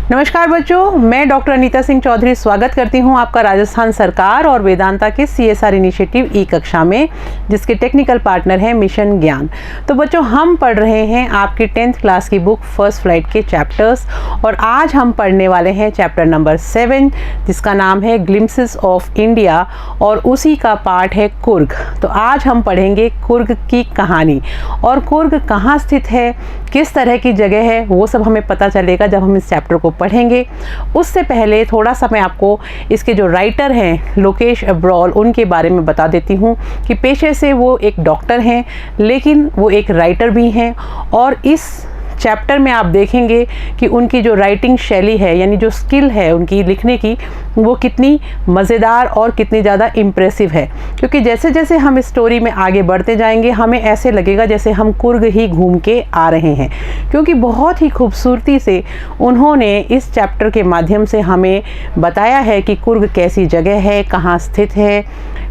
नमस्कार बच्चों, मैं डॉक्टर अनीता सिंह चौधरी स्वागत करती हूं आपका राजस्थान सरकार और वेदांता के CSR इनिशिएटिव ई कक्षा में, जिसके टेक्निकल पार्टनर हैं मिशन ज्ञान। तो बच्चों, हम पढ़ रहे हैं आपकी 10th क्लास की बुक फर्स्ट फ्लाइट के चैप्टर्स और आज हम पढ़ने वाले हैं चैप्टर नंबर 7, जिसका नाम है ग्लिम्पसेस ऑफ इंडिया और उसी का पार्ट है कुर्ग। तो आज हम पढ़ेंगे कुर्ग की कहानी और कुर्ग कहाँ स्थित है, किस तरह की जगह है, वो सब हमें पता चलेगा जब हम इस चैप्टर को पढ़ेंगे। उससे पहले थोड़ा सा मैं आपको इसके जो राइटर हैं लोकेश अब्रॉल, उनके बारे में बता देती हूँ कि पेशे से वो एक डॉक्टर हैं लेकिन वो एक राइटर भी हैं और इस चैप्टर में आप देखेंगे कि उनकी जो राइटिंग शैली है, यानी जो स्किल है उनकी लिखने की, वो कितनी मज़ेदार और कितनी ज़्यादा इम्प्रेसिव है। क्योंकि जैसे जैसे हम इस स्टोरी में आगे बढ़ते जाएंगे हमें ऐसे लगेगा जैसे हम कुर्ग ही घूम के आ रहे हैं, क्योंकि बहुत ही खूबसूरती से उन्होंने इस चैप्टर के माध्यम से हमें बताया है कि कुर्ग कैसी जगह है, कहाँ स्थित है,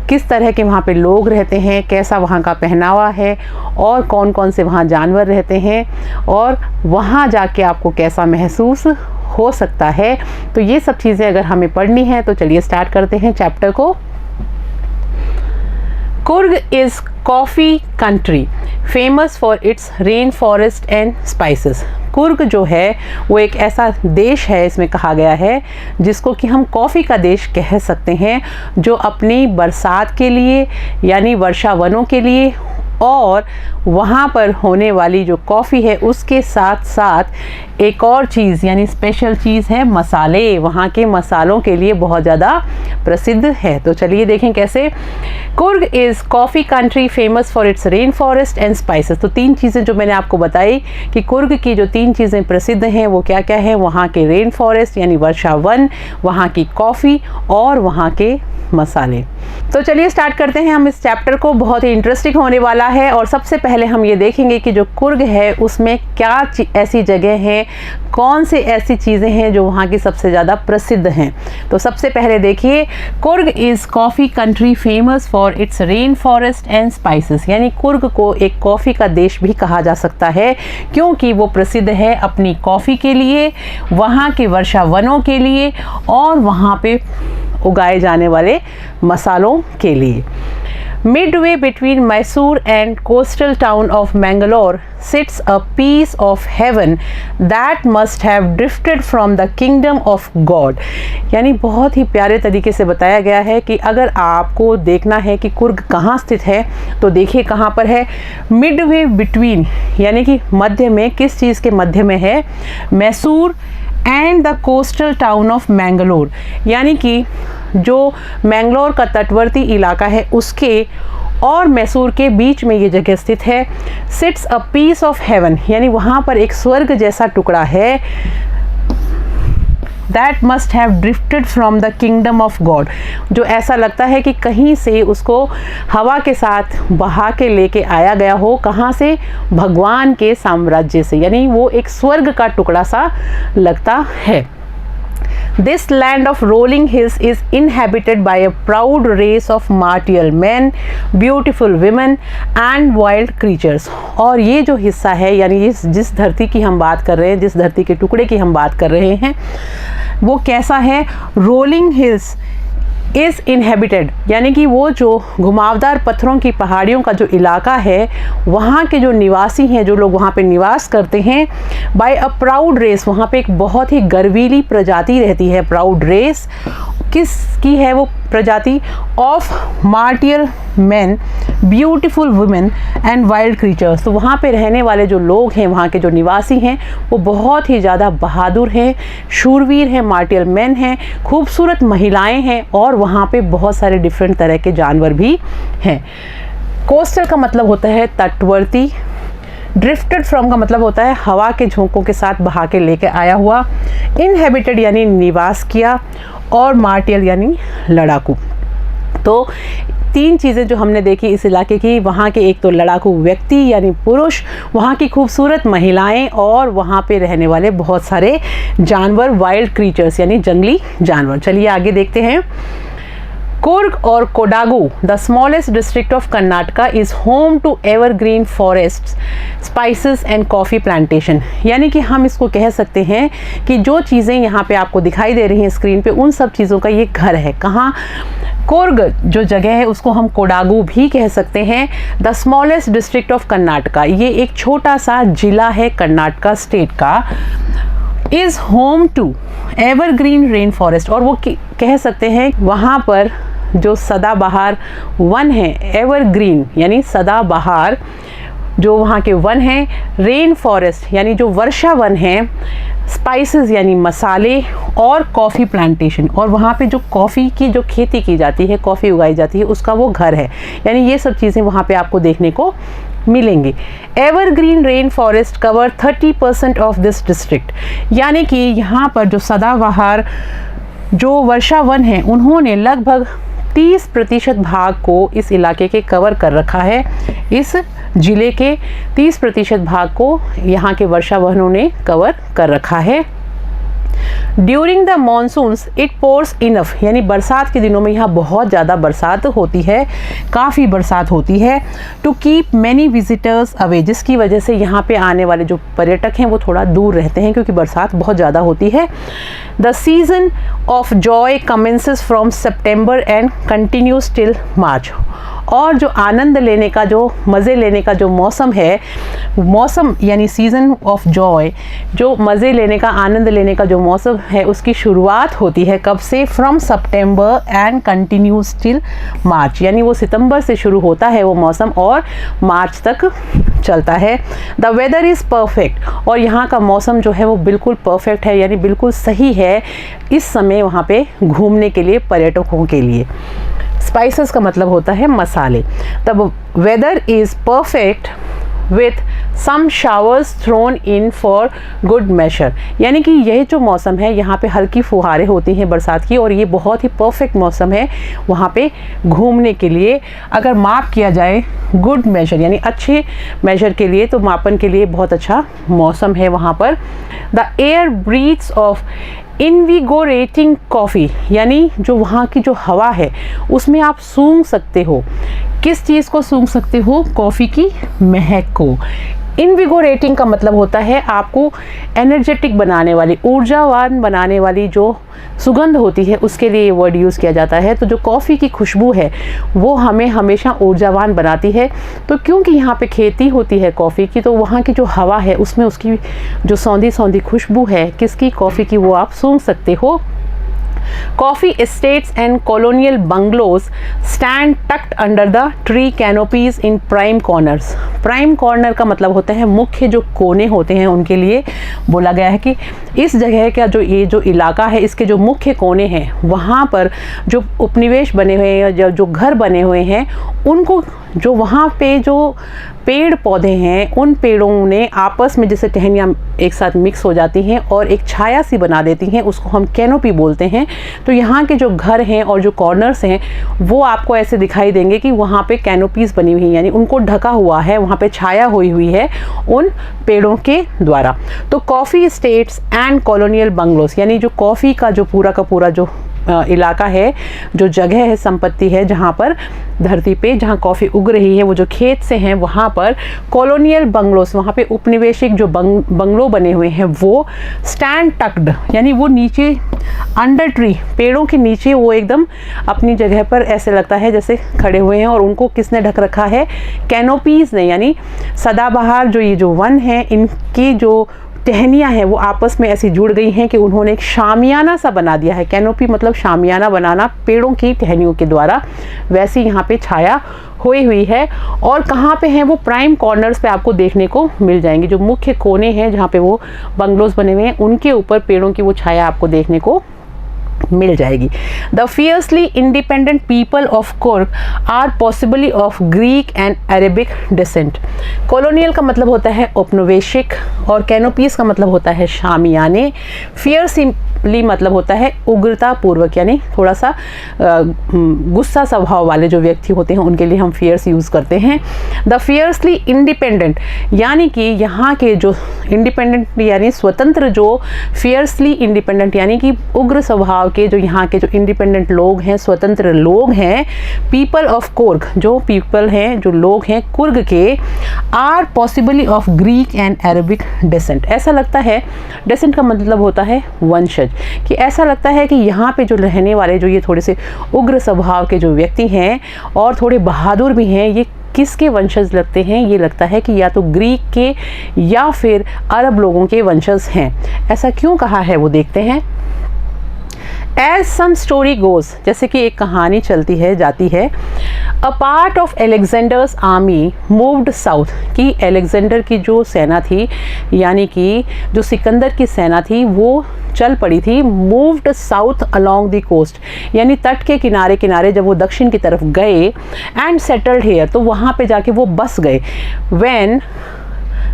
किस तरह के वहाँ पे लोग रहते हैं, कैसा वहाँ का पहनावा है और कौन कौन से वहाँ जानवर रहते हैं और वहाँ जाके आपको कैसा महसूस हो सकता है। तो ये सब चीज़ें अगर हमें पढ़नी है तो चलिए स्टार्ट करते हैं चैप्टर को। Coorg is coffee country famous for its rain forest and spices. Coorg जो है वो एक ऐसा देश है, इसमें कहा गया है, जिसको कि हम कॉफ़ी का देश कह सकते हैं, जो अपनी बरसात के लिए यानी वर्षा वनों के लिए और वहाँ पर होने वाली जो कॉफ़ी है उसके साथ साथ एक और चीज़ यानी स्पेशल चीज़ है मसाले। वहाँ के मसालों के लिए बहुत ज़्यादा प्रसिद्ध है। तो चलिए देखें कैसे। Coorg is coffee country famous for its rain forest and spices. तो 3 चीज़ें जो मैंने आपको बताई कि कुर्ग की जो 3 चीज़ें प्रसिद्ध हैं वो क्या क्या है। वहाँ के रेन फॉरेस्ट यानी वर्षा वन, वहाँ की कॉफ़ी और वहाँ के मसाले। तो चलिए स्टार्ट करते हैं हम इस चैप्टर को। बहुत ही इंटरेस्टिंग होने वाला है और सबसे पहले हम ये देखेंगे कि जो कुर्ग है उसमें क्या ऐसी जगह हैं, कौन से ऐसी चीज़ें हैं जो वहाँ की सबसे ज़्यादा प्रसिद्ध हैं। तो सबसे पहले देखिए, Coorg is coffee country famous for its rain forest and spices. यानी कुर्ग को एक कॉफ़ी का देश भी कहा जा सकता है क्योंकि वो प्रसिद्ध है अपनी कॉफ़ी के लिए, वहाँ के वर्षा वनों के लिए और वहाँ पे उगाए जाने वाले मसालों के लिए। Midway between Mysore and coastal town of Mangalore sits a piece of heaven that must have drifted from the kingdom of God। यानी बहुत ही प्यारे तरीके से बताया गया है कि अगर आपको देखना है कि कुर्ग कहाँ स्थित है तो देखिए कहाँ पर है। मिडवे बिटवीन यानी कि मध्य में, किस चीज़ के मध्य में है, Mysore and the coastal town of Mangalore. यानी कि जो मैंगलोर का तटवर्ती इलाका है उसके और मैसूर के बीच में ये जगह स्थित है। Sits a piece of heaven यानी वहाँ पर एक स्वर्ग जैसा टुकड़ा है। That must have drifted from the kingdom of God, जो ऐसा लगता है कि कहीं से उसको हवा के साथ बहा के लेके आया गया हो। कहाँ से? भगवान के साम्राज्य से, यानी वो एक स्वर्ग का टुकड़ा सा लगता है। This land of rolling hills is inhabited by a proud race of martial men, beautiful women and wild creatures। और ये जो हिस्सा है यानी जिस धरती की हम बात कर रहे हैं, जिस धरती के टुकड़े की हम बात कर रहे हैं, वो कैसा है? रोलिंग हिल्स इज़ इनहेबिटेड यानी कि वो जो घुमावदार पत्थरों की पहाड़ियों का जो इलाका है, वहाँ के जो निवासी हैं, जो लोग वहाँ पे निवास करते हैं, बाय अ प्राउड रेस, वहाँ पे एक बहुत ही गर्वीली प्रजाति रहती है। प्राउड रेस किसकी है वो प्रजाति? Of martial man, beautiful women and wild creatures. तो वहाँ पे रहने वाले जो लोग हैं, वहाँ के जो निवासी हैं, वो बहुत ही ज़्यादा बहादुर हैं, शूरवीर हैं, मार्टियल मैन हैं, खूबसूरत महिलाएं हैं और वहाँ पे बहुत सारे डिफरेंट तरह के जानवर भी हैं। कोस्टल का मतलब होता है तटवर्ती, ड्रिफ्टेड फ्रॉम का मतलब होता है हवा के झोंकों के साथ बहा के लेके आया हुआ, इनहेबिटेड यानी निवास किया और मार्टियल यानी लड़ाकू। तो 3 चीज़ें जो हमने देखी इस इलाके की, वहाँ के एक तो लड़ाकू व्यक्ति यानी पुरुष, वहाँ की खूबसूरत महिलाएं और वहाँ पे रहने वाले बहुत सारे जानवर, वाइल्ड क्रीचर्स यानी जंगली जानवर। चलिए आगे देखते हैं। कुर्ग और Kodagu, the smallest district of Karnataka, is home to evergreen forests, spices and coffee plantation. यानी कि हम इसको कह सकते हैं कि जो चीज़ें यहाँ पे आपको दिखाई दे रही हैं स्क्रीन पे, उन सब चीज़ों का ये घर है। कहाँ? कुर्ग जो जगह है उसको हम कोडागु भी कह सकते हैं। The smallest district of Karnataka, ये एक छोटा सा जिला है कर्नाटका स्टेट का। Is home to evergreen rain forest, और वो कह सकते हैं वहाँ पर जो सदाबहार वन है, एवरग्रीन यानी सदाबहार जो वहाँ के वन हैं, रेन फॉरेस्ट यानी जो वर्षा वन है, स्पाइसेस यानी मसाले, और कॉफ़ी प्लांटेशन, और वहाँ पे जो कॉफ़ी की जो खेती की जाती है, कॉफ़ी उगाई जाती है, उसका वो घर है। यानी ये सब चीज़ें वहाँ पे आपको देखने को मिलेंगी। Evergreen rain forest cover 30% of this district, यानी कि यहाँ पर जो सदाबहार जो वर्षा वन है, उन्होंने लगभग 30% भाग को इस इलाके के कवर कर रखा है। इस जिले के 30% भाग को यहाँ के वर्षा वनों ने कवर कर रखा है। During the monsoons it pores enough, यानी बरसात के दिनों में यहाँ बहुत ज़्यादा बरसात होती है, काफ़ी बरसात होती है। To keep many visitors away, जिसकी वजह से यहाँ पे आने वाले जो पर्यटक हैं वो थोड़ा दूर रहते हैं क्योंकि बरसात बहुत ज़्यादा होती है। The season of Joy commences from September and continues till March, और जो आनंद लेने का, जो मज़े लेने का जो मौसम है, मौसम यानी सीज़न ऑफ जॉय, जो मज़े लेने का, आनंद लेने का जो मौसम है, उसकी शुरुआत होती है कब से? From September and continues till March, यानी वो सितंबर से शुरू होता है वो मौसम और मार्च तक चलता है। द वेदर इज़ परफेक्ट, और यहाँ का मौसम जो है वो बिल्कुल परफेक्ट है, यानी बिल्कुल सही है इस समय वहाँ पे घूमने के लिए, पर्यटकों के लिए। स्पाइसेस का मतलब होता है मसाले। तब weather is perfect with some showers thrown in for good measure, यानी कि यह जो मौसम है यहाँ पे हल्की फुहारें होती हैं बरसात की, और ये बहुत ही परफेक्ट मौसम है वहाँ पे घूमने के लिए। अगर माप किया जाए गुड मेजर यानी अच्छे मेजर के लिए, तो मापन के लिए बहुत अच्छा मौसम है वहाँ पर। The air breathes of invigorating coffee, यानी जो वहाँ की जो हवा है उसमें आप सूंघ सकते हो। किस चीज़ को सूंघ सकते हो? कॉफ़ी की महक को। इनविगोरेटिंग का मतलब होता है आपको एनर्जेटिक बनाने वाली, ऊर्जावान बनाने वाली जो सुगंध होती है, उसके लिए ये वर्ड यूज़ किया जाता है। तो जो कॉफ़ी की खुशबू है वो हमें हमेशा ऊर्जावान बनाती है। तो क्योंकि यहाँ पे खेती होती है कॉफ़ी की, तो वहाँ की जो हवा है उसमें उसकी जो सौंधी सौंधी खुशबू है किसकी? कॉफ़ी की, वो आप सूंघ सकते हो। Coffee estates and colonial bungalows stand tucked under the tree canopies in prime corners. Prime corner का मतलब होता है मुख्य जो कोने होते हैं, उनके लिए बोला गया है कि इस जगह का जो ये जो इलाका है, इसके जो मुख्य कोने हैं वहाँ पर जो उपनिवेश बने हुए हैं, जो घर बने हुए हैं, उनको जो वहाँ पे जो पेड़ पौधे हैं, उन पेड़ों ने आपस में जैसे टहनियाँ एक साथ मिक्स हो जाती हैं और एक छाया सी बना देती हैं, उसको हम कैनोपी बोलते हैं। तो यहाँ के जो घर हैं और जो कॉर्नर्स हैं वो आपको ऐसे दिखाई देंगे कि वहाँ पे कैनोपीज़ बनी हुई हैं, यानी उनको ढका हुआ है, वहाँ पे छाया हुई हुई है उन पेड़ों के द्वारा। तो coffee states and colonial bungalows, यानी जो कॉफ़ी का जो पूरा का पूरा जो इलाका है, जो जगह है, संपत्ति है, जहाँ पर धरती पे जहाँ कॉफ़ी उग रही है, वो जो खेत से हैं, वहाँ पर कॉलोनियल बंगलोस, वहाँ पे उपनिवेशिक जो बंगलो बने हुए हैं, वो स्टैंड टक्ड, यानी वो नीचे अंडर ट्री, पेड़ों के नीचे वो एकदम अपनी जगह पर ऐसे लगता है जैसे खड़े हुए हैं। और उनको किसने ढक रखा है? कैनोपीज़ ने, यानी सदाबहार जो ये जो वन है, इनकी जो टहनियाँ हैं वो आपस में ऐसी जुड़ गई हैं कि उन्होंने एक शामियाना सा बना दिया है। कैनोपी मतलब शामियाना बनाना पेड़ों की टहनियों के द्वारा, वैसे यहाँ पे छाया हुई हुई है। और कहाँ पे हैं वो? प्राइम कॉर्नर्स पे आपको देखने को मिल जाएंगे। जो मुख्य कोने हैं जहाँ पे वो बंगलोज बने हुए हैं, उनके ऊपर पेड़ों की वो छाया आपको देखने को मिल जाएगी। The fiercely independent people of Coorg are possibly of Greek and Arabic descent. Colonial का मतलब होता है औपनिवेशिक, और कैनोपीज़ का मतलब होता है शामियाने। फियर्सली मतलब होता है उग्रता पूर्वक, यानी थोड़ा सा गुस्सा स्वभाव वाले जो व्यक्ति होते हैं उनके लिए हम फियर्स यूज़ करते हैं। द फियर्सली इंडिपेंडेंट, यानी कि यहाँ के जो इंडिपेंडेंट यानी स्वतंत्र, जो फियर्सली इंडिपेंडेंट यानी कि उग्र स्वभाव स्वभाव के जो यहाँ के जो इंडिपेंडेंट लोग हैं, स्वतंत्र लोग हैं, पीपल ऑफ कुर्ग, जो पीपल हैं, जो लोग हैं कुर्ग के, are possibly of Greek and Arabic descent. ऐसा लगता है, डेसेंट का मतलब होता है वंशज, कि ऐसा लगता है कि यहाँ पे जो रहने वाले जो ये थोड़े से उग्र स्वभाव के जो व्यक्ति हैं और थोड़े बहादुर भी हैं, ये किसके वंशज लगते हैं? ये लगता है कि या तो ग्रीक के या फिर अरब लोगों के वंशज हैं। ऐसा क्यों कहा है वो देखते हैं। As some story goes, जैसे कि एक कहानी चलती है जाती है, a part of Alexander's army moved south, कि अलेक्जेंडर की जो सेना थी, यानी कि जो सिकंदर की सेना थी, वो चल पड़ी थी, moved south along the coast, यानी तट के किनारे किनारे जब वो दक्षिण की तरफ गए, एंड सेटल्ड हेयर, तो वहाँ पे जाके वो बस गए। व्हेन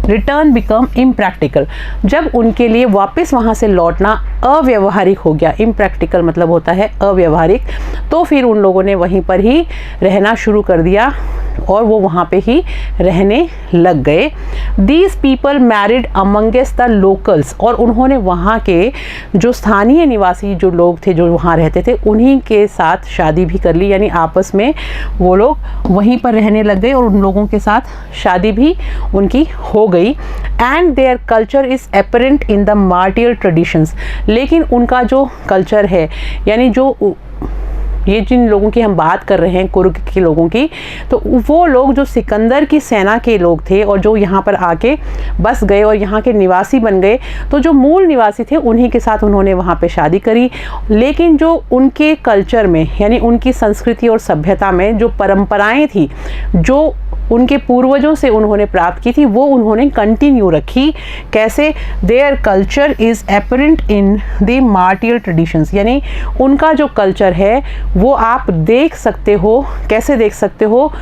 रिटर्न बिकम इम्प्रैक्टिकल, जब उनके लिए वापस वहाँ से लौटना अव्यवहारिक हो गया, इम्प्रैक्टिकल मतलब होता है अव्यवहारिक, तो फिर उन लोगों ने वहीं पर ही रहना शुरू कर दिया और वो वहाँ पे ही रहने लग गए। These people married amongst the locals, और उन्होंने वहाँ के जो स्थानीय निवासी जो लोग थे जो वहाँ रहते थे उन्हीं के साथ शादी भी कर ली, यानी आपस में वो लोग वहीं पर रहने लग गए और उन लोगों के साथ शादी भी उनकी हो गई। And their culture is apparent in the martial traditions, लेकिन उनका जो कल्चर है, यानी जो ये जिन लोगों की हम बात कर रहे हैं कुर्ग के लोगों की, तो वो लोग जो सिकंदर की सेना के लोग थे और जो यहाँ पर आके बस गए और यहाँ के निवासी बन गए, तो जो मूल निवासी थे उन्हीं के साथ उन्होंने वहाँ पे शादी करी, लेकिन जो उनके कल्चर में, यानी उनकी संस्कृति और सभ्यता में जो परंपराएं थी, जो उनके पूर्वजों से उन्होंने प्राप्त की थी, वो उन्होंने कंटिन्यू रखी। कैसे? Their culture is apparent in the martial traditions, यानी उनका जो कल्चर है वो आप देख सकते हो। कैसे देख सकते हो?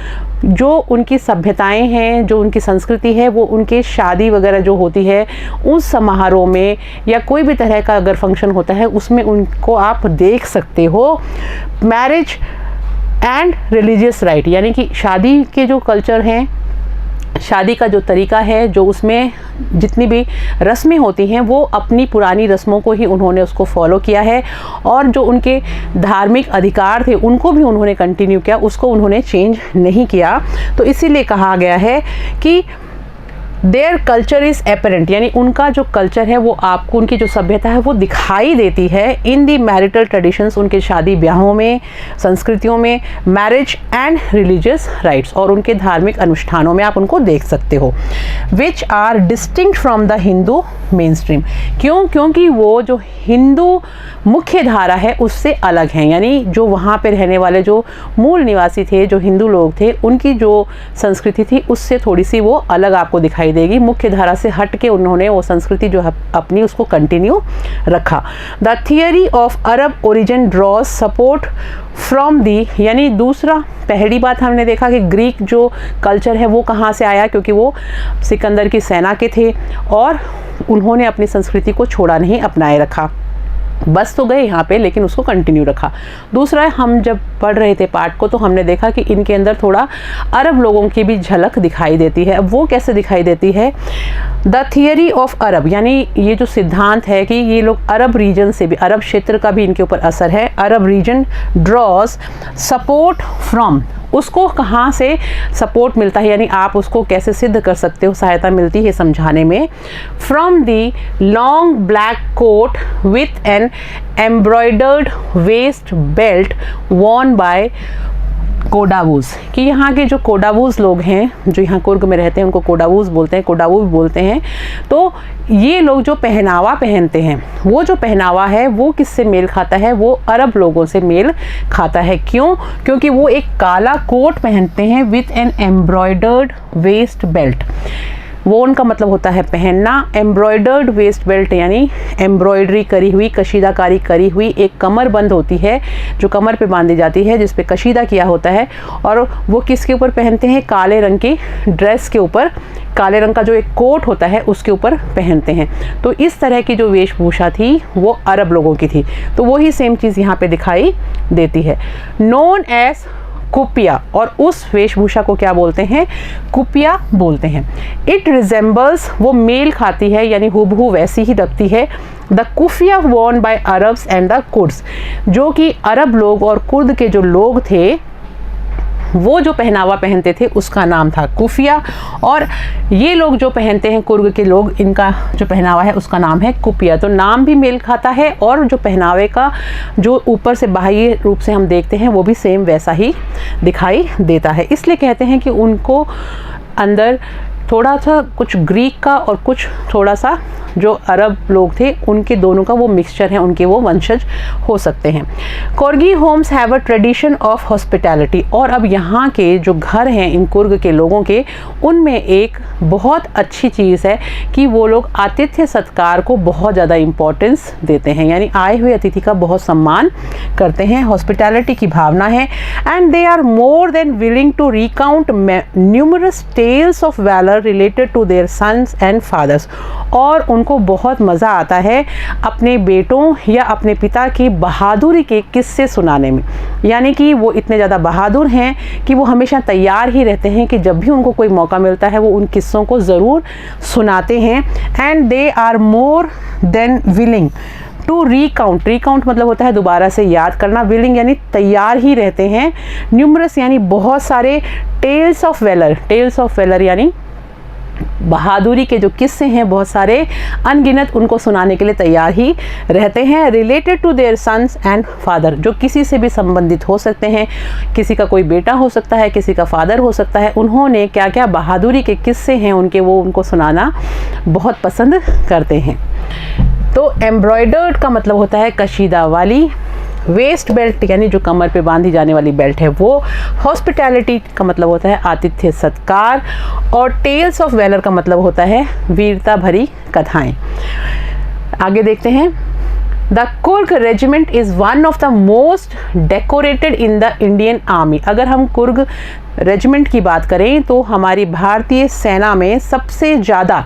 जो उनकी सभ्यताएं हैं, जो उनकी संस्कृति है, वो उनके शादी वगैरह जो होती है उस समारोह में या कोई भी तरह का अगर फंक्शन होता है उसमें उनको आप देख सकते हो। मैरिज एंड रिलीजियस राइट, यानी कि शादी के जो कल्चर हैं, शादी का जो तरीका है, जो उसमें जितनी भी रस्में होती हैं वो अपनी पुरानी रस्मों को ही उन्होंने उसको फॉलो किया है, और जो उनके धार्मिक अधिकार थे उनको भी उन्होंने कंटिन्यू किया, उसको उन्होंने चेंज नहीं किया। तो इसीलिए कहा गया है कि देयर कल्चर इज़ एपरेंट, यानी उनका जो कल्चर है वो आपको, उनकी जो सभ्यता है वो दिखाई देती है इन दी मैरिटल ट्रेडिशंस, उनके शादी ब्याहों में, संस्कृतियों में, मैरिज एंड रिलीजियस राइट्स, और उनके धार्मिक अनुष्ठानों में आप उनको देख सकते हो। Which are distinct from the Hindu mainstream, क्यों? क्योंकि वो जो हिंदू मुख्य धारा है उससे अलग हैं, यानी जो वहाँ पे रहने वाले जो मूल निवासी थे, जो हिंदू लोग थे, उनकी जो संस्कृति थी उससे थोड़ी सी वो अलग आपको दिखाई देगी। मुख्य धारा से हट के उन्होंने वो संस्कृति जो अपनी उसको कंटिन्यू रखा। The theory of Arab origin draws support from the, यानी दूसरा, पहली बात हमने देखा कि ग्रीक जो कल्चर है वो कहाँ से आया, क्योंकि वो सिकंदर की सेना के थे और उन्होंने अपनी संस्कृति को छोड़ा नहीं, अपनाए रखा। बस तो गए यहाँ पे लेकिन उसको कंटिन्यू रखा। दूसरा, हम जब पढ़ रहे थे पाठ को तो हमने देखा कि इनके अंदर थोड़ा अरब लोगों की भी झलक दिखाई देती है। अब वो कैसे दिखाई देती है? द थियरी ऑफ अरब, यानी ये जो सिद्धांत है कि ये लोग अरब रीजन से भी, अरब क्षेत्र का भी इनके ऊपर असर है। अरब रीजन ड्रॉज सपोर्ट फ्रॉम, उसको कहाँ से सपोर्ट मिलता है, यानी आप उसको कैसे सिद्ध कर सकते हो, सहायता मिलती है समझाने में। From the long black coat with an embroidered waist belt worn by Kodavas, कि यहाँ के जो कोडावूज लोग हैं जो यहाँ कुर्ग में रहते हैं उनको कोडावूज बोलते हैं, कोडावू भी बोलते हैं। तो ये लोग जो पहनावा पहनते हैं, वो जो पहनावा है वो किससे मेल खाता है? वो अरब लोगों से मेल खाता है। क्यों? क्योंकि वो एक काला कोट पहनते हैं with an embroidered waist belt. वो उनका मतलब होता है पहनना। एम्ब्रॉयडर्ड वेस्ट बेल्ट यानी एम्ब्रॉयडरी करी हुई, कशीदाकारी करी हुई एक कमर बंद होती है जो कमर पे बांधी जाती है, जिस पे कशीदा किया होता है, और वो किसके ऊपर पहनते हैं? काले रंग की ड्रेस के ऊपर, काले रंग का जो एक कोट होता है उसके ऊपर पहनते हैं। तो इस तरह की जो वेशभूषा थी वो अरब लोगों की थी। तो वही सेम चीज़ यहाँ पे दिखाई देती है। नोन एज कुपिया, और उस वेशभूषा को क्या बोलते हैं? कुपिया बोलते हैं। इट रिजेंबल्स, वो मेल खाती है यानी हूबहू वैसी ही लगती है, the keffiyeh Warne bye Arabs and the Kurds, जो कि अरब लोग और कुर्द के जो लोग थे वो जो पहनावा पहनते थे उसका नाम था कुफिया, और ये लोग जो पहनते हैं कुर्ग के लोग, इनका जो पहनावा है उसका नाम है कुपिया। तो नाम भी मेल खाता है और जो पहनावे का जो ऊपर से बाह्य रूप से हम देखते हैं वो भी सेम वैसा ही दिखाई देता है। इसलिए कहते हैं कि उनको अंदर थोड़ा सा कुछ ग्रीक का और कुछ थोड़ा सा जो अरब लोग थे उनके दोनों का वो मिक्सचर है, उनके वो वंशज हो सकते हैं। Coorgi homes have a tradition of hospitality, और अब यहाँ के जो घर हैं इन कुर्ग के लोगों के, उनमें एक बहुत अच्छी चीज़ है कि वो लोग आतिथ्य सत्कार को बहुत ज़्यादा इम्पोर्टेंस देते हैं, यानी आए हुए अतिथि का बहुत सम्मान करते हैं, हॉस्पिटैलिटी की भावना है। And they are more than willing to recount numerous tales of valour related to their sons and fathers, और उनको बहुत मज़ा आता है अपने बेटों या अपने पिता की बहादुरी के किस्से सुनाने में, यानी कि वो इतने ज़्यादा बहादुर हैं कि वो हमेशा तैयार ही रहते हैं कि जब भी उनको कोई मौका मिलता है वो उन किस्सों को ज़रूर सुनाते हैं। And they are more than willing to recount, recount मतलब होता है दोबारा से याद करना, विलिंग यानी तैयार ही रहते हैं, न्यूमरस यानी बहुत सारे, tales of valour, tales of valour यानी बहादुरी के जो किस्से हैं बहुत सारे अनगिनत, उनको सुनाने के लिए तैयार ही रहते हैं। Related to their sons and father, जो किसी से भी संबंधित हो सकते हैं, किसी का कोई बेटा हो सकता है, किसी का फादर हो सकता है, उन्होंने क्या क्या बहादुरी के किस्से हैं उनके, वो उनको सुनाना बहुत पसंद करते हैं। तो एम्ब्रॉयडर्ड का मतलब होता है कशीदा वाली, वेस्ट बेल्ट यानी जो कमर पे बांधी जाने वाली बेल्ट है वो, हॉस्पिटैलिटी का मतलब होता है आतिथ्य सत्कार, और टेल्स ऑफ वैलर का मतलब होता है वीरता भरी कथाएं। आगे देखते हैं। The Coorg regiment is one of the most decorated in the Indian army. अगर हम कुर्ग रेजिमेंट की बात करें तो हमारी भारतीय सेना में सबसे ज़्यादा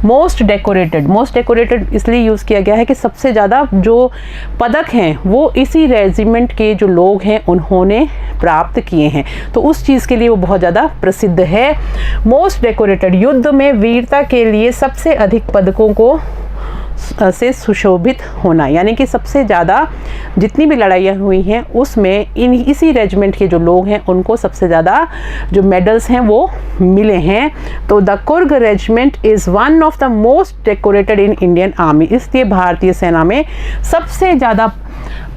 मोस्ट डेकोरेटेड इसलिए यूज़ किया गया है कि सबसे ज़्यादा जो पदक हैं वो इसी रेजिमेंट के जो लोग हैं उन्होंने प्राप्त किए हैं, तो उस चीज़ के लिए वो बहुत ज़्यादा प्रसिद्ध है। मोस्ट डेकोरेटेड, युद्ध में वीरता के लिए सबसे अधिक पदकों को से सुशोभित होना, यानी कि सबसे ज़्यादा जितनी भी लड़ाइयाँ हुई हैं उसमें इसी रेजिमेंट के जो लोग हैं उनको सबसे ज़्यादा जो मेडल्स हैं वो मिले हैं। तो the Coorg regiment is one of the most decorated in Indian army, इसलिए भारतीय सेना में सबसे ज़्यादा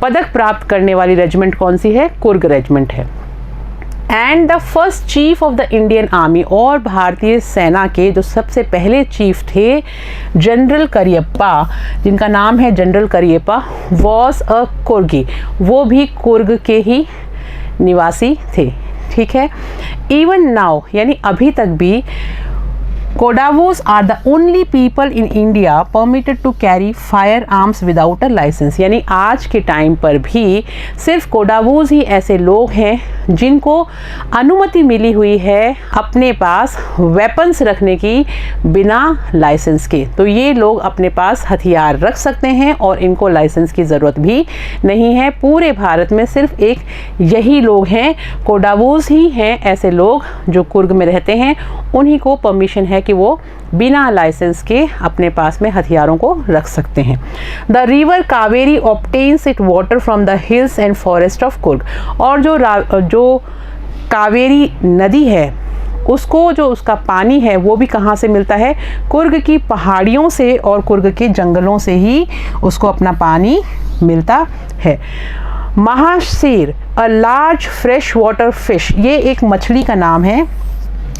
पदक प्राप्त करने वाली रेजिमेंट कौन सी है? कुर्ग रेजिमेंट है। And the first chief of the Indian army, और भारतीय सेना के जो सबसे पहले चीफ थे जनरल करियप्पा, जिनका नाम है जनरल करियप्पा, वॉज अ कुर्गी, वो भी कुर्ग के ही निवासी थे। ठीक है। इवन नाउ यानी अभी तक भी Kodavas are the only people in India permitted to carry firearms without a licence, यानी आज के टाइम पर भी सिर्फ कोडावोस ही ऐसे लोग हैं जिनको अनुमति मिली हुई है अपने पास वेपन्स रखने की बिना लाइसेंस के। तो ये लोग अपने पास हथियार रख सकते हैं और इनको लाइसेंस की ज़रूरत भी नहीं है। पूरे भारत में सिर्फ एक यही लोग हैं, कोडावोस ही हैं ऐसे लोग जो कुर्ग में रहते हैं, उन्हीं को परमिशन है कि वो बिना लाइसेंस के अपने पास में हथियारों को रख सकते हैं। The river Kaveri obtains it water from the hills and forest of Coorg, और जो कावेरी नदी है उसको जो उसका पानी है वो भी कहाँ से मिलता है? कुर्ग की पहाड़ियों से और कुर्ग के जंगलों से ही उसको अपना पानी मिलता है। Mahseer a large fresh water fish, ये एक मछली का नाम है।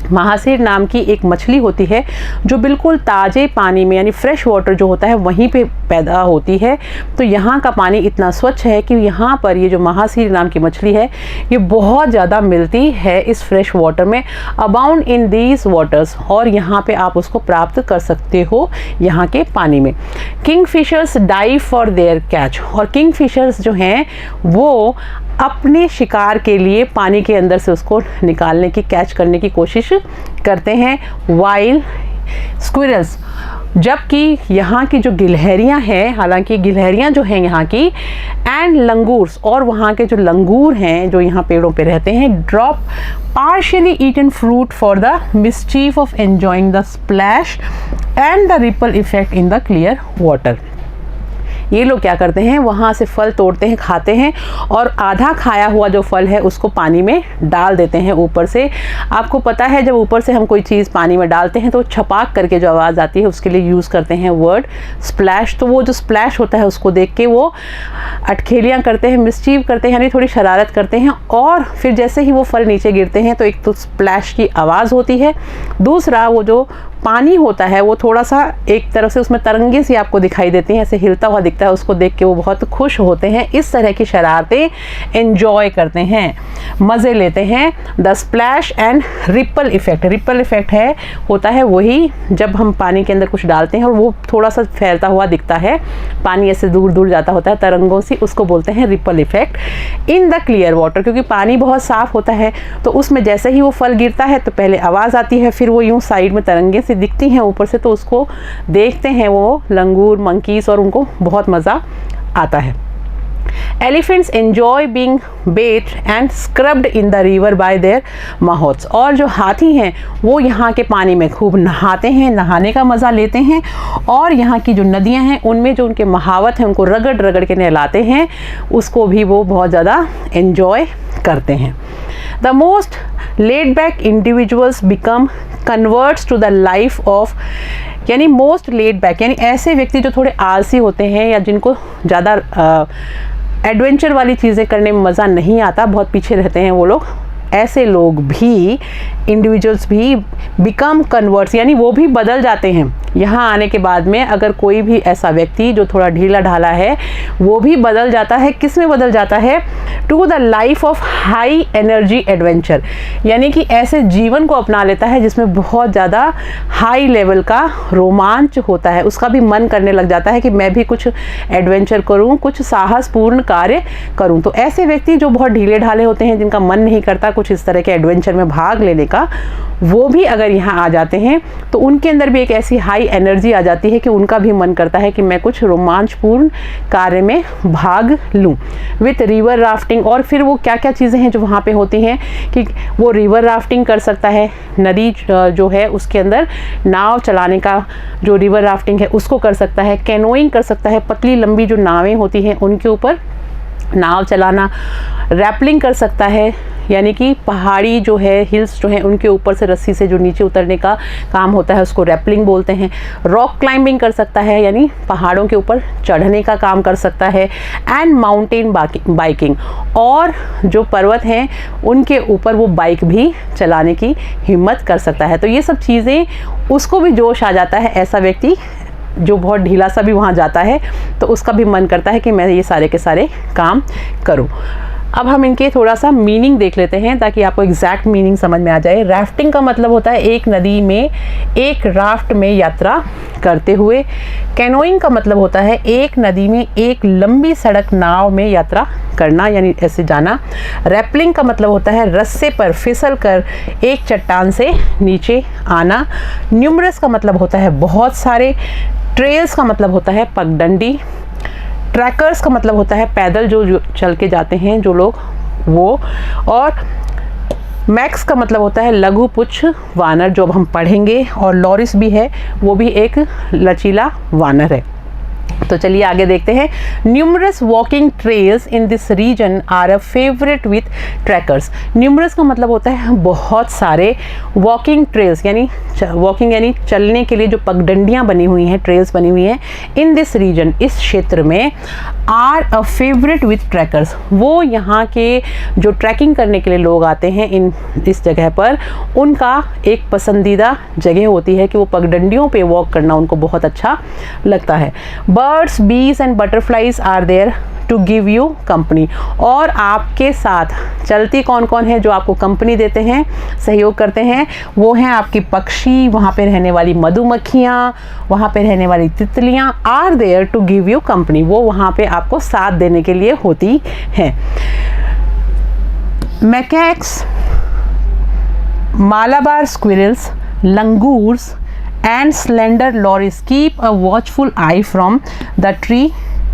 महासीर नाम की एक मछली होती है जो बिल्कुल ताज़े पानी में यानी फ्रेश वाटर जो होता है वहीं पे पैदा होती है। तो यहाँ का पानी इतना स्वच्छ है कि यहाँ पर ये जो महासीर नाम की मछली है ये बहुत ज़्यादा मिलती है इस फ्रेश वाटर में, अबाउंड इन दीज वाटर्स, और यहाँ पे आप उसको प्राप्त कर सकते हो यहाँ के पानी में। Kingfishers dive for their catch, और किंग फिशर्स जो हैं वो अपने शिकार के लिए पानी के अंदर से उसको निकालने की, कैच करने की कोशिश करते हैं। वाइल स्क्विरल्स, जबकि यहाँ की जो गिलहरियाँ हैं, हालांकि गिलहरियाँ जो हैं यहाँ की, एंड लंगूर्स, और वहाँ के जो लंगूर हैं जो यहाँ पेड़ों पे रहते हैं, drop partially eaten fruit for the mischief of enjoying the splash and the ripple effect in the clear water. ये लोग क्या करते हैं, वहाँ से फल तोड़ते हैं, खाते हैं, और आधा खाया हुआ जो फल है उसको पानी में डाल देते हैं ऊपर से। आपको पता है जब ऊपर से हम कोई चीज़ पानी में डालते हैं तो छपाक करके जो आवाज़ आती है उसके लिए यूज़ करते हैं वर्ड स्प्लैश। तो वो जो स्प्लैश होता है उसको देख के वो अटखेलियाँ करते हैं, मिसचीव करते हैं, यानी थोड़ी शरारत करते हैं, और फिर जैसे ही वो फल नीचे गिरते हैं तो एक तो स्प्लैश की आवाज़ होती है, दूसरा वो जो पानी होता है वो थोड़ा सा एक तरफ से उसमें तरंगे सी आपको दिखाई देती हैं, ऐसे हिलता हुआ दिखता है, उसको देख के वो बहुत खुश होते हैं। इस तरह की शरारतें एंजॉय करते हैं, मज़े लेते हैं। The splash and ripple effect, ripple effect है होता है वही जब हम पानी के अंदर कुछ डालते हैं और वो थोड़ा सा फैलता हुआ दिखता है, पानी ऐसे दूर दूर जाता होता है तरंगों से, उसको बोलते हैं ripple effect in the clear water. क्योंकि पानी बहुत साफ़ होता है तो उसमें जैसे ही वो फल गिरता है तो पहले आवाज़ आती है, फिर वो यूँ साइड में तरंगे से दिखती हैं ऊपर से, तो उसको देखते हैं वो लंगूर, मंकीज़, और उनको बहुत मज़ा आता है। Elephants enjoy being bathed and scrubbed in the river by their mahots। और जो हाथी हैं वो यहाँ के पानी में खूब नहाते हैं, नहाने का मज़ा लेते हैं, और यहाँ की जो नदियाँ हैं उनमें जो उनके महावत हैं उनको रगड़ रगड़ के नहलाते हैं, उसको भी वो बहुत ज़्यादा एंजॉय करते हैं। The most laid back individuals become converts to the life of, यानी मोस्ट लेड बैक, यानी ऐसे व्यक्ति जो थोड़े आलसी होते हैं या जिनको ज़्यादा एडवेंचर वाली चीज़ें करने में मज़ा नहीं आता, बहुत पीछे रहते हैं वो लोग, ऐसे लोग भी, इंडिविजुअल्स भी बिकम कन्वर्ट्स, यानी वो भी बदल जाते हैं। यहाँ आने के बाद में अगर कोई भी ऐसा व्यक्ति जो थोड़ा ढीला ढाला है वो भी बदल जाता है। किस में बदल जाता है? To the life of high energy adventure, यानी कि ऐसे जीवन को अपना लेता है जिसमें बहुत ज़्यादा हाई लेवल का रोमांच होता है। उसका भी मन करने लग जाता है कि मैं भी कुछ एडवेंचर करूँ, कुछ साहसपूर्ण कार्य करूँ। तो ऐसे व्यक्ति जो बहुत ढीले ढाले होते हैं, जिनका मन नहीं करता कुछ इस तरह के एडवेंचर में भाग लेने का, वो भी अगर यहाँ आ जाते हैं तो उनके अंदर भी एक ऐसी हाई एनर्जी आ जाती है कि उनका भी मन करता है कि मैं कुछ रोमांचपूर्ण कार्य में भाग लूँ। विथ रिवर राफ्टिंग, और फिर वो क्या क्या चीज़ें हैं जो वहाँ पे होती हैं कि वो रिवर राफ्टिंग कर सकता है, नदी जो है उसके अंदर नाव चलाने का जो रिवर राफ्टिंग है उसको कर सकता है, कैनोइंग कर सकता है, पतली लंबी जो नावें होती हैं उनके ऊपर नाव चलाना, रैपलिंग कर सकता है, यानी कि पहाड़ी जो है, हिल्स जो हैं उनके ऊपर से रस्सी से जो नीचे उतरने का काम होता है उसको रैपलिंग बोलते हैं। रॉक क्लाइंबिंग कर सकता है, यानी पहाड़ों के ऊपर चढ़ने का काम कर सकता है। एंड माउंटेन बाइकिंग, और जो पर्वत हैं उनके ऊपर वो बाइक भी चलाने की हिम्मत कर सकता है। तो ये सब चीज़ें उसको भी जोश आ जाता है, ऐसा व्यक्ति जो बहुत ढीला सा भी वहाँ जाता है तो उसका भी मन करता है कि मैं ये सारे के सारे काम करूँ। अब हम इनके थोड़ा सा मीनिंग देख लेते हैं ताकि आपको एग्जैक्ट मीनिंग समझ में आ जाए। राफ्टिंग का मतलब होता है एक नदी में एक राफ्ट में यात्रा करते हुए। कैनोइंग का मतलब होता है एक नदी में एक लंबी सड़क नाव में यात्रा करना, यानी ऐसे जाना। रैपलिंग का मतलब होता है रस्से पर फिसल कर एक चट्टान से नीचे आना। न्यूमरस का मतलब होता है बहुत सारे। ट्रेल्स का मतलब होता है पगडंडी। ट्रैकर्स का मतलब होता है पैदल जो चल के जाते हैं जो लोग, वो। और मैक्स का मतलब होता है लघु पुच्छ वानर, जो अब हम पढ़ेंगे। और लॉरिस भी है, वो भी एक लचीला वानर है। तो चलिए आगे देखते हैं। Numerous walking trails in this region are a favourite with trekkers. Numerous का मतलब होता है बहुत सारे। वॉकिंग ट्रेल्स यानी वॉकिंग यानी चलने के लिए जो पगडंडियाँ बनी हुई हैं, ट्रेल्स बनी हुई हैं इन दिस रीजन, इस क्षेत्र में। Are a favourite with trekkers, वो यहाँ के जो ट्रैकिंग करने के लिए लोग आते हैं इस जगह पर, उनका एक पसंदीदा जगह होती है कि वो पगडंडियों पे वॉक करना उनको बहुत अच्छा लगता है। Birds, bees and butterflies are there to give you company. और आपके साथ चलती कौन कौन है जो आपको कंपनी देते हैं, सहयोग करते हैं? वो हैं आपके पक्षी, वहाँ पे रहने वाली मधुमक्खियाँ, वहाँ पे रहने वाली तितलियाँ। Are there to give you company, वो वहाँ पे आपको साथ देने के लिए होती हैं। Macaques, Malabar squirrels, langurs and slender loris keep a watchful eye from the tree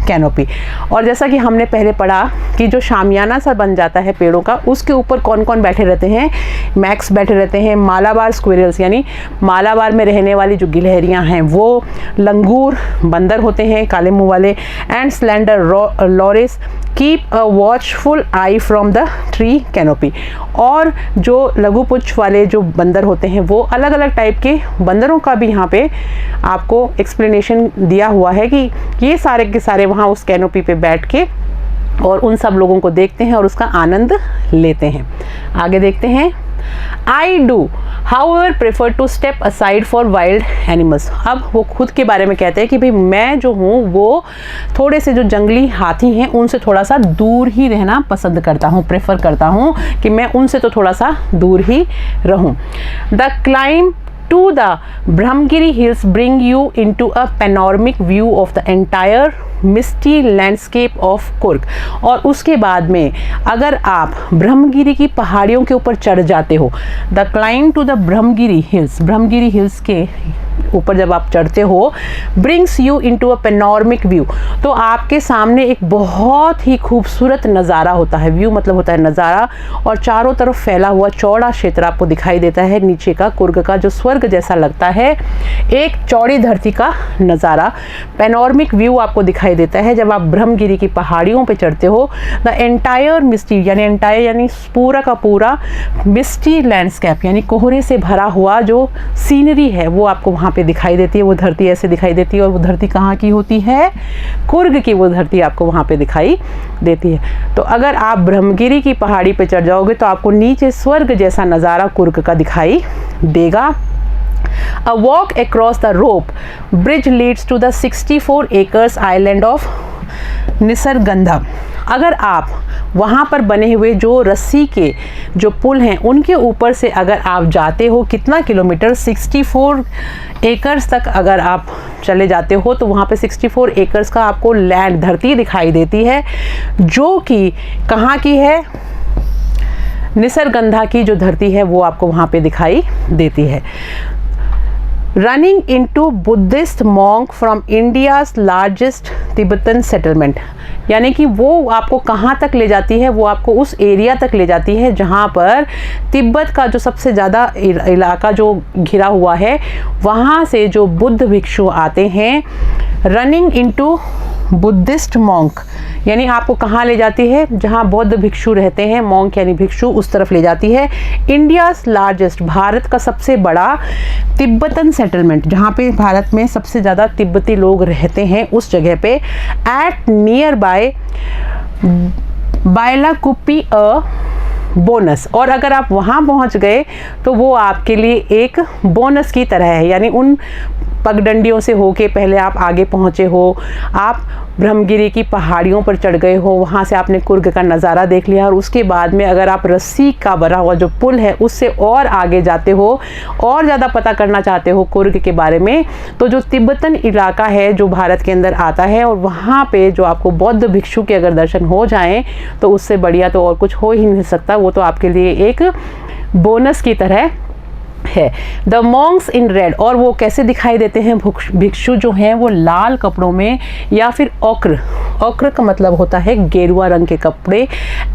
canopy. और जैसा कि हमने पहले पढ़ा कि जो शामियाना सा बन जाता है पेड़ों का, उसके ऊपर कौन कौन बैठे रहते हैं? मैक्स बैठे रहते हैं, मालाबार स्क्विरल्स यानी मालाबार में रहने वाली जो गिलहरियां हैं वो, लंगूर बंदर होते हैं काले मुंह वाले, and slender loris keep a watchful eye from the tree canopy. और जो लघुपुच्छ वाले जो बंदर होते हैं वो अलग अलग टाइप के बंदरों का भी यहाँ पे आपको एक्सप्लेनेशन दिया हुआ है कि ये सारे के सारे वहाँ उस कैनोपी पे बैठ के और उन सब लोगों को देखते हैं और उसका आनंद लेते हैं। आगे देखते हैं। I do, however, prefer to step aside for wild animals। अब वो खुद के बारे में कहते हैं कि भाई मैं जो हूँ वो थोड़े से जो जंगली हाथी हैं उनसे थोड़ा सा दूर ही रहना पसंद करता हूँ, प्रेफर करता हूँ कि मैं उनसे तो थोड़ा सा दूर ही रहूँ। The climb to the Brahmagiri hills bring you into a panoramic view of the entire misty landscape of Coorg. और उसके बाद में अगर आप ब्रह्मगिरी की पहाड़ियों के ऊपर चढ़ जाते हो, the climb to the Brahmagiri hills के ऊपर जब आप चढ़ते हो, brings you into a panoramic view, तो आपके सामने एक बहुत ही खूबसूरत नज़ारा होता है। व्यू मतलब होता है नज़ारा, और चारों तरफ फैला हुआ चौड़ा क्षेत्र आपको दिखाई देता है नीचे का, कुर्ग का जो स्वर्ग जैसा लगता है, एक चौड़ी धरती का नज़ारा, पेनोरमिक व्यू आपको दिखाई देता है जब आप ब्रह्मगिरी की पहाड़ियों पे चढ़ते हो। द एंटायर मिस्टी यानी पूरा का पूरा मिस्टी लैंडस्केप यानी कोहरे से भरा हुआ जो सीनरी है वो आपको वहाँ पे दिखाई देती है। वो धरती ऐसे दिखाई देती है, और वो धरती कहाँ की होती है? कुर्ग की वो धरती आपको वहाँ पे दिखाई देती है। तो अगर आप ब्रह्मगिरी की पहाड़ी पे चढ़ जाओगे तो आपको नीचे स्वर्ग जैसा नज़ारा कुर्ग का दिखाई देगा। A walk across the rope bridge leads to the 64 acres island of निसरगंधा। अगर आप वहाँ पर बने हुए जो रस्सी के जो पुल हैं उनके ऊपर से अगर आप जाते हो, कितना किलोमीटर? 64 एकर्स तक अगर आप चले जाते हो तो वहाँ पे 64 एकर्स का आपको लैंड धरती दिखाई देती है, जो कि कहाँ की है? निसरगंधा की जो धरती है वो आपको वहाँ पे दिखाई देती है। Running into Buddhist monk from India's largest Tibetan settlement, यानी कि वो आपको कहाँ तक ले जाती है? वो आपको उस एरिया तक ले जाती है जहाँ पर तिब्बत का जो सबसे ज़्यादा इलाका जो घिरा हुआ है, वहाँ से जो बुद्ध भिक्षु आते हैं। रनिंग इनटू बुद्धिस्ट मॉन्क यानी आपको कहाँ ले जाती है? जहाँ बौद्ध भिक्षु रहते हैं, मॉन्क यानी भिक्षु, उस तरफ ले जाती है। इंडियाज लार्जेस्ट, भारत का सबसे बड़ा तिब्बतन सेटलमेंट, जहाँ पे भारत में सबसे ज़्यादा तिब्बती लोग रहते हैं, उस जगह पे at nearby Bylakuppe a bonus. और अगर आप वहाँ पहुँच गए तो वो आपके लिए एक बोनस की तरह है, यानी उन पगडंडियों से होके पहले आप आगे पहुँचे हो, आप ब्रह्मगिरी की पहाड़ियों पर चढ़ गए हो, वहाँ से आपने कुर्ग का नज़ारा देख लिया, और उसके बाद में अगर आप रस्सी का बना हुआ जो पुल है उससे और आगे जाते हो और ज़्यादा पता करना चाहते हो कुर्ग के बारे में, तो जो तिब्बतन इलाका है जो भारत के अंदर आता है, और वहाँ पे जो आपको बौद्ध भिक्षु के अगर दर्शन हो जाएं तो उससे बढ़िया तो और कुछ हो ही नहीं सकता। वो तो आपके लिए एक बोनस की तरह है। द मॉन्क्स इन रेड, और वो कैसे दिखाई देते हैं? भिक्षु जो हैं वो लाल कपड़ों में, या फिर ओक्र का मतलब होता है गेरुआ रंग के कपड़े,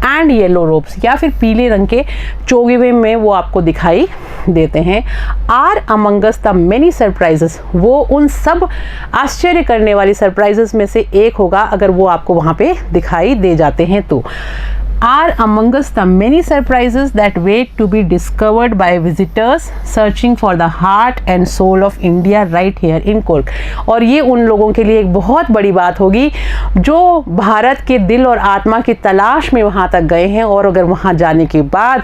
एंड येलो रोब्स, या फिर पीले रंग के चोगे में वो आपको दिखाई देते हैं। Are amongst the many surprises, वो उन सब आश्चर्य करने वाली सरप्राइजेस में से एक होगा अगर वो आपको वहाँ पे दिखाई दे जाते हैं तो। are among us the many surprises that wait to be discovered by visitors searching for the heart and soul of India right here in Kurg। और ये उन लोगों के लिए एक बहुत बड़ी बात होगी जो भारत के दिल और आत्मा की तलाश में वहाँ तक गए हैं, और अगर वहाँ जाने के बाद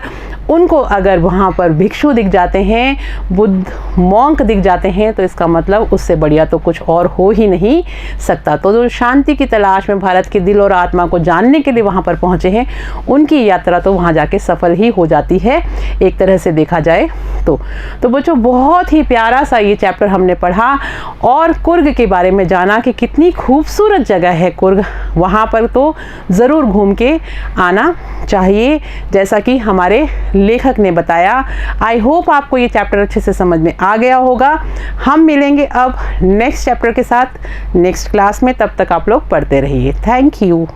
उनको अगर वहाँ पर भिक्षु दिख जाते हैं, बुद्ध मॉन्क दिख जाते हैं, तो इसका मतलब उससे बढ़िया तो कुछ और हो ही नहीं सकता। तो जो शांति की तलाश में भारत के दिल और आत्मा को जानने के लिए वहाँ पर पहुँचे हैं, उनकी यात्रा तो वहाँ जाके सफल ही हो जाती है एक तरह से देखा जाए तो बच्चों बहुत ही प्यारा सा ये चैप्टर हमने पढ़ा और कुर्ग के बारे में जाना कि कितनी खूबसूरत जगह है कुर्ग। वहाँ पर तो ज़रूर घूम के आना चाहिए जैसा कि हमारे लेखक ने बताया। आई होप आपको ये चैप्टर अच्छे से समझ में आ गया होगा। हम मिलेंगे अब नेक्स्ट चैप्टर के साथ नेक्स्ट क्लास में, तब तक आप लोग पढ़ते रहिए। Thank you.